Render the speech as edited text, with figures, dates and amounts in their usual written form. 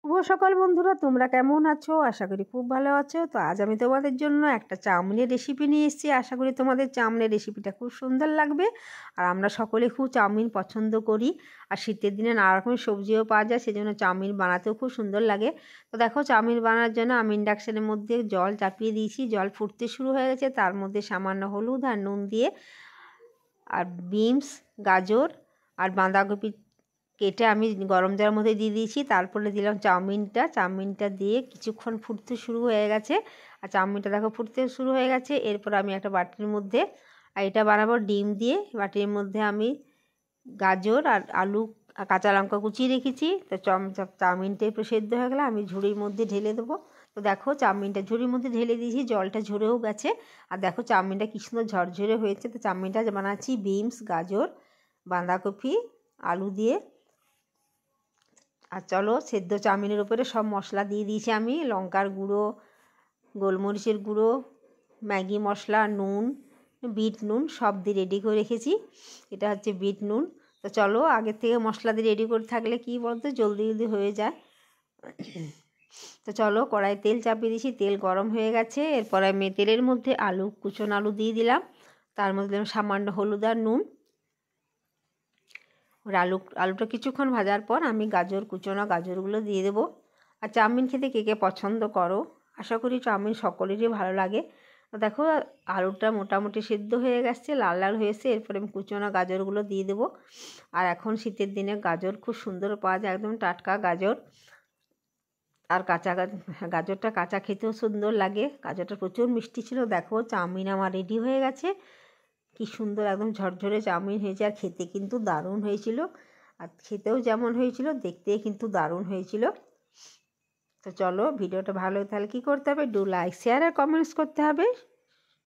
শুভ সকাল বন্ধুরা, তোমরা কেমন আছো? আশা করি খুব ভালো আছো। তো আজ আমি তোমাদের জন্য একটা চাউমিনের রেসিপি নিয়ে এসেছি। আশা করি তোমাদের চাউমিনের রেসিপিটা খুব সুন্দর লাগবে। আর আমরা সকলে খুব চাউমিন পছন্দ করি। আর শীতের দিনে নানা রকমের সবজিও পাওয়া যায়, সেজন্য চাউমিন বানাতেও খুব সুন্দর লাগে। তো দেখো, চাউমিন বানানোর জন্য আমি ইন্ডাকশানের মধ্যে জল চাপিয়ে দিয়েছি। জল ফুটতে শুরু হয়ে গেছে, তার মধ্যে সামান্য হলুদ আর নুন দিয়ে আর বিনস, গাজর আর বাঁধাকপি কেটে আমি গরম জলের মধ্যে দিয়ে দিয়েছি। তারপরে দিলাম চাউমিনটা দিয়ে কিছুক্ষণ ফুটতে শুরু হয়ে গেছে। আর চাউমিনটা দেখো ফুটতে শুরু হয়ে গেছে। এরপর আমি একটা বাটির মধ্যে, আর এটা বানাবো ডিম দিয়ে, বাটির মধ্যে আমি গাজর আর আলু আর কাঁচা লঙ্কা কুচিয়ে রেখেছি। তো চাউমিনটা একটু সেদ্ধ হয়ে গেলে আমি ঝুড়ির মধ্যে ঢেলে দেবো। তো দেখো, চাউমিনটা ঝুড়ির মধ্যে ঢেলে দিয়েছি, জলটা ঝরেও গেছে। আর দেখো চাউমিনটা কি সুন্দর ঝরঝরে হয়েছে। তো চাউমিনটা বানাচ্ছি বিনস, গাজর, বাঁধাকপি, আলু দিয়ে। আর চলো, সেদ্ধ চাউমিনের উপরে সব মশলা দিয়ে দিয়েছি আমি। লঙ্কার গুঁড়ো, গোলমরিচের গুঁড়ো, ম্যাগি মশলা, নুন, বিট নুন সব দিয়ে রেডি করে রেখেছি। এটা হচ্ছে বিট নুন। তো চলো, আগের থেকে মশলা দিয়ে রেডি করে থাকলে কী বলতো, জলদি জলদি হয়ে যায়। তো চলো, কড়াই তেল চাপিয়ে দিয়েছি, তেল গরম হয়ে গেছে। এরপর আমি তেলের মধ্যে কুচনো আলু দিয়ে দিলাম। তার মধ্যে দিলাম সামান্য হলুদ আর নুন। আলুটা কিছুক্ষণ ভাজার পর আমি কুচনো গাজরগুলো দিয়ে দেবো। আর চাউমিন খেতে কে কে পছন্দ করো? আশা করি চাউমিন সকলেরই ভালো লাগে। তো দেখো, আলুটা মোটামুটি সিদ্ধ হয়ে গেছে, লাল লাল হয়েছে। এরপরে আমি কুচনো গাজরগুলো দিয়ে দেবো। আর এখন শীতের দিনে গাজর খুব সুন্দর পাওয়া যায়, একদম টাটকা গাজর। আর গাজরটা কাঁচা খেতেও সুন্দর লাগে। গাজরটা প্রচুর মিষ্টি ছিল। দেখো, চাউমিন আমার রেডি হয়ে গেছে। কি সুন্দর একদম ঝরঝরে চাউমিন হয়েছে। আর খেতে কিন্তু দারুণ হয়েছিল। আর খেতেও যেমন হয়েছিল, দেখতে কিন্তু দারুণ হয়েছিল। তো চলো, ভিডিওটা ভালো তাহলে কী করতে হবে, লাইক, শেয়ার আর কমেন্টস করতে হবে।